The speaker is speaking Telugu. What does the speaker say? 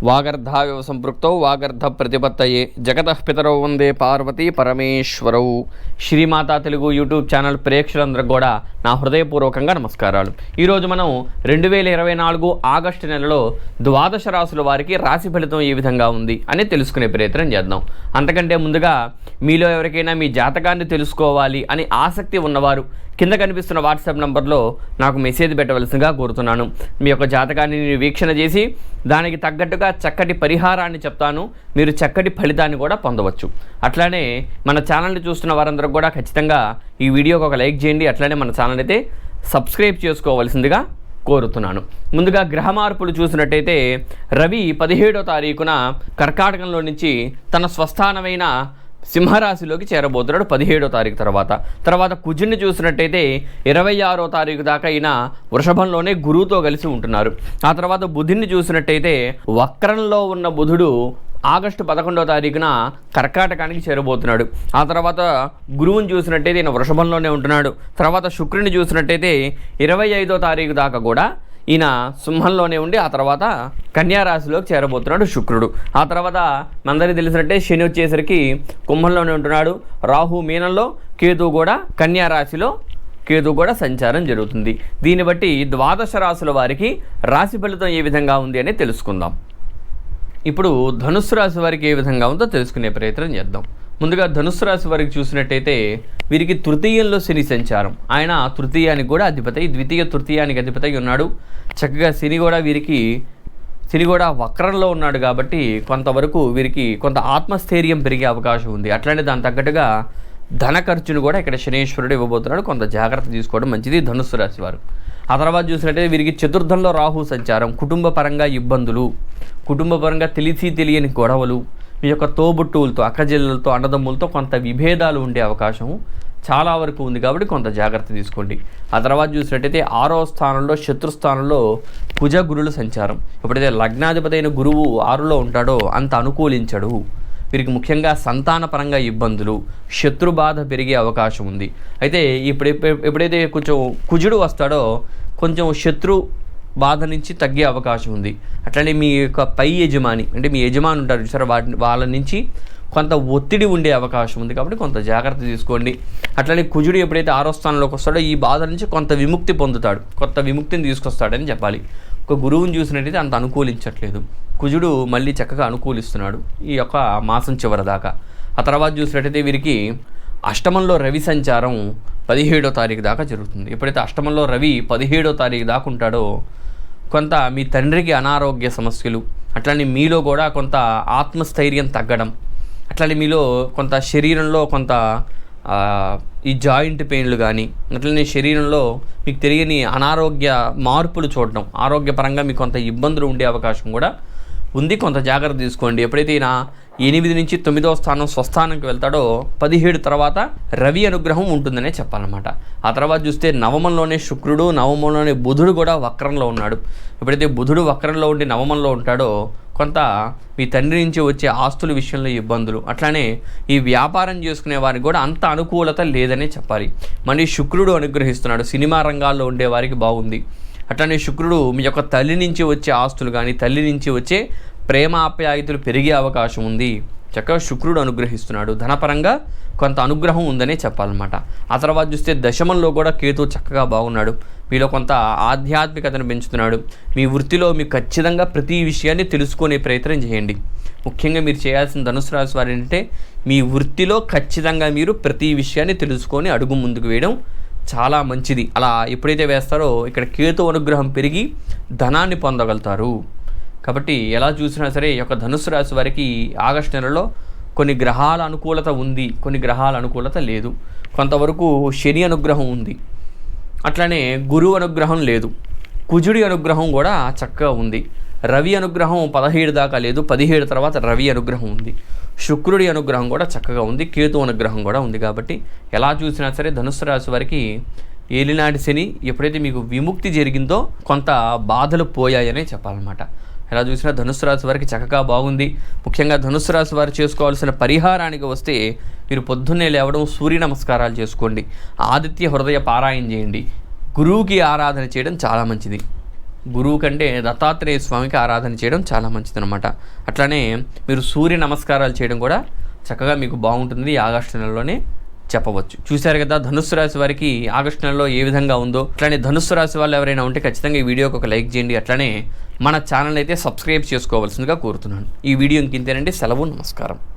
వాగర్ధావివ సంపృక్తౌ వాగర్ధ ప్రతిపత్తయే జగతః పితరౌ వందే పార్వతీ పరమేశ్వరౌ. శ్రీమాతా తెలుగు యూట్యూబ్ ఛానల్ ప్రేక్షకులందరికీ కూడా నా హృదయపూర్వకంగా నమస్కారాలు. ఈరోజు మనం 2024 ఆగస్టు నెలలో ద్వాదశ రాశుల వారికి రాశి ఫలితం ఏ విధంగా ఉంది అని తెలుసుకునే ప్రయత్నం చేద్దాం. అంతకంటే ముందుగా మీలో ఎవరికైనా మీ జాతకాన్ని తెలుసుకోవాలి అని ఆసక్తి ఉన్నవారు కింద కనిపిస్తున్న వాట్సాప్ నంబర్లో నాకు మెసేజ్ పెట్టవలసిందిగా కోరుతున్నాను. మీ యొక్క జాతకాన్ని వీక్షణ చేసి దానికి తగ్గట్టుగా చక్కటి పరిహారాన్ని చెప్తాను. మీరు చక్కటి ఫలితాన్ని కూడా పొందవచ్చు. అట్లానే మన ఛానల్ని చూస్తున్న వారందరూ కూడా ఖచ్చితంగా ఈ వీడియోకి ఒక లైక్ చేయండి. అట్లానే మన ఛానల్ అయితే సబ్స్క్రైబ్ చేసుకోవాల్సిందిగా కోరుతున్నాను. ముందుగా గ్రహ మార్పులు చూసినట్టయితే రవి 17వ తారీఖున కర్కాటకంలో నుంచి తన స్వస్థానమైన సింహరాశిలోకి చేరబోతున్నాడు 17వ తారీఖు తర్వాత కుజుని చూసినట్టయితే 26వ తారీఖు దాకా ఈయన వృషభంలోనే గురువుతో కలిసి ఉంటున్నారు. ఆ తర్వాత బుధుడిని చూసినట్టయితే వక్రంలో ఉన్న బుధుడు ఆగస్టు 11వ తారీఖున కర్కాటకానికి చేరబోతున్నాడు. ఆ తర్వాత గురువుని చూసినట్టయితే ఈయన వృషభంలోనే ఉంటున్నాడు. తర్వాత శుక్రుని చూసినట్టయితే 25వ తారీఖు దాకా కూడా ఈయన సింహంలోనే ఉండి ఆ తర్వాత కన్యారాశిలోకి చేరబోతున్నాడు శుక్రుడు. ఆ తర్వాత మనందరికీ తెలిసినట్టే శని వచ్చేసరికి కుంభంలోనే ఉంటున్నాడు. రాహు మీనంలో, కేతు కూడా కన్యారాశిలో కేతు కూడా సంచారం జరుగుతుంది. దీన్ని బట్టి ద్వాదశ రాశుల వారికి రాశి ఫలితం ఏ విధంగా ఉంది అని తెలుసుకుందాం. ఇప్పుడు ధనుస్సు రాశి వారికి ఏ విధంగా ఉందో తెలుసుకునే ప్రయత్నం చేద్దాం. ముందుగా ధనుస్సు రాశి వారికి చూసినట్టయితే వీరికి తృతీయంలో శని సంచారం. ఆయన తృతీయానికి కూడా అధిపతి, ద్వితీయ తృతీయానికి అధిపతి ఉన్నాడు. చక్కగా శని కూడా వక్రంలో ఉన్నాడు కాబట్టి కొంతవరకు వీరికి కొంత ఆత్మస్థైర్యం పెరిగే అవకాశం ఉంది. అట్లనే దాని తగ్గట్టుగా ధన ఖర్చును కూడా ఇక్కడ శనీశ్వరుడు ఇవ్వబోతున్నాడు. కొంత జాగ్రత్త తీసుకోవడం మంచిది ధనుస్సు రాశి వారు. ఆ తర్వాత చూసినట్టయితే వీరికి చతుర్థంలో రాహు సంచారం. కుటుంబ పరంగా ఇబ్బందులు, కుటుంబ పరంగా తెలియని గొడవలు, మీ యొక్క తోబుట్టువులతో, అక్కచెల్లెలతో, అన్నదమ్ములతో కొంత విభేదాలు ఉండే అవకాశం చాలా వరకు ఉంది కాబట్టి కొంత జాగ్రత్త తీసుకోండి. ఆ తర్వాత చూసినట్టయితే 6వ స్థానంలో శత్రుస్థానంలో కుజ గురుల సంచారం. ఎప్పుడైతే లగ్నాధిపతి అయిన గురువు 6లో ఉంటాడో అంత అనుకూలించడు. వీరికి ముఖ్యంగా సంతాన పరంగా ఇబ్బందులు, శత్రుబాధ పెరిగే అవకాశం ఉంది. అయితే ఎప్పుడైతే కొంచెం కుజుడు వస్తాడో కొంచెం శత్రు బాధ నుంచి తగ్గే అవకాశం ఉంది. అట్లనే మీ యొక్క పై యజమాని అంటే మీ యజమాని ఉంటారు చూసారా, వాళ్ళ నుంచి కొంత ఒత్తిడి ఉండే అవకాశం ఉంది కాబట్టి కొంత జాగ్రత్త తీసుకోండి. అట్లనే కుజుడు ఎప్పుడైతే 6వ స్థానంలోకి వస్తాడో ఈ బాధ నుంచి కొంత విముక్తి పొందుతాడు, కొత్త విముక్తిని తీసుకొస్తాడని చెప్పాలి. ఒక గురువుని చూసినట్టయితే అంత అనుకూలించట్లేదు. కుజుడు మళ్ళీ చక్కగా అనుకూలిస్తున్నాడు ఈ యొక్క మాసం చివరి దాకా. ఆ తర్వాత చూసినట్టయితే వీరికి అష్టమంలో రవి సంచారం 17వ తారీఖు దాకా జరుగుతుంది. ఎప్పుడైతే అష్టమంలో రవి 17వ తారీఖు దాకా ఉంటాడో కొంత మీ తండ్రికి అనారోగ్య సమస్యలు, అట్లనే మీలో కూడా కొంత ఆత్మస్థైర్యం తగ్గడం, అట్లనే మీలో కొంత శరీరంలో కొంత ఈ జాయింట్ పెయిన్లు కానీ, అట్లనే శరీరంలో మీకు తెలియని అనారోగ్య మార్పులు చూడడం, ఆరోగ్యపరంగా మీకు కొంత ఇబ్బందులు ఉండే అవకాశం కూడా ఉంది. కొంత జాగ్రత్త తీసుకోండి. ఎప్పుడైతే ఈయన 8 నుంచి 9వ స్థానం స్వస్థానంకి వెళ్తాడో 17 తర్వాత రవి అనుగ్రహం ఉంటుందనే చెప్పాలన్నమాట. ఆ తర్వాత చూస్తే నవమంలోనే శుక్రుడు, నవమంలోనే బుధుడు కూడా వక్రంలో ఉన్నాడు. ఎప్పుడైతే బుధుడు వక్రంలో ఉండి నవమంలో ఉంటాడో కొంత మీ తండ్రి నుంచి వచ్చే ఆస్తుల విషయంలో ఇబ్బందులు, అట్లానే ఈ వ్యాపారం చేసుకునే వారికి కూడా అంత అనుకూలత లేదనే చెప్పాలి. మళ్ళీ శుక్రుడు అనుగ్రహిస్తున్నాడు. సినిమా రంగాల్లో ఉండే వారికి బాగుంది. అట్లనే శుక్రుడు మీ యొక్క తల్లి నుంచి వచ్చే ఆస్తులు కానీ, తల్లి నుంచి వచ్చే ప్రేమ ఆప్యాయతలు పెరిగే అవకాశం ఉంది. చక్కగా శుక్రుడు అనుగ్రహిస్తున్నాడు. ధనపరంగా కొంత అనుగ్రహం ఉందనే చెప్పాలన్నమాట. ఆ తర్వాత చూస్తే దశమంలో కూడా కేతు చక్కగా బాగున్నాడు. మీలో కొంత ఆధ్యాత్మికతను పెంచుతున్నాడు. మీ వృత్తిలో మీకు ఖచ్చితంగా ప్రతి విషయాన్ని తెలుసుకునే ప్రయత్నం చేయండి. ముఖ్యంగా మీరు చేయాల్సిన ధనుసు రాశి వారు ఏంటంటే మీ వృత్తిలో ఖచ్చితంగా మీరు ప్రతి విషయాన్ని తెలుసుకొని అడుగు ముందుకు వేయడం చాలా మంచిది. అలా ఎప్పుడైతే వేస్తారో ఇక్కడ కేతు అనుగ్రహం పెరిగి ధనాన్ని పొందగలుగుతారు. కాబట్టి ఎలా చూసినా సరే ఈ యొక్క ధనుసు రాశి వారికి ఆగస్టు నెలలో కొన్ని గ్రహాల అనుకూలత ఉంది, కొన్ని గ్రహాల అనుకూలత లేదు. కొంతవరకు శని అనుగ్రహం ఉంది, అట్లనే గురువు అనుగ్రహం లేదు. కుజుడి అనుగ్రహం కూడా చక్కగా ఉంది. రవి అనుగ్రహం 17 దాకా లేదు, 17 తర్వాత రవి అనుగ్రహం ఉంది. శుక్రుడి అనుగ్రహం కూడా చక్కగా ఉంది, కేతు అనుగ్రహం కూడా ఉంది. కాబట్టి ఎలా చూసినా సరే ధనుస్సు రాశి వారికి ఏలినాటి శని ఎప్పుడైతే మీకు విముక్తి జరిగిందో కొంత బాధలు పోయాయనే చెప్పాలన్నమాట. ఎలా చూసినా ధనుస్సు రాశి వారికి చక్కగా బాగుంది. ముఖ్యంగా ధనుస్సు రాశి వారు చేసుకోవాల్సిన పరిహారానికి వస్తే మీరు పొద్దున్నే లేవడం, సూర్య నమస్కారాలు చేసుకోండి, ఆదిత్య హృదయ పారాయణ చేయండి, గురువుకి ఆరాధన చేయడం చాలా మంచిది. గురువు కంటే దత్తాత్రేయ స్వామికి ఆరాధన చేయడం చాలా మంచిదన్నమాట. అట్లానే మీరు సూర్య నమస్కారాలు చేయడం కూడా చక్కగా మీకు బాగుంటుంది. ఈ ఆగస్టు నెలలోనే చెప్పవచ్చు. చూశారు కదా ధనుస్సు రాశి వారికి ఆగస్టు నెలలో ఏ విధంగా ఉందో. అట్లానే ధనుస్సు రాశి వాళ్ళు ఎవరైనా ఉంటే ఖచ్చితంగా ఈ వీడియోకి ఒక లైక్ చేయండి. అట్లానే మన ఛానల్ అయితే సబ్స్క్రైబ్ చేసుకోవాల్సిందిగా కోరుతున్నాను. ఈ వీడియో ఇంతేనండి. సెలవు, నమస్కారం.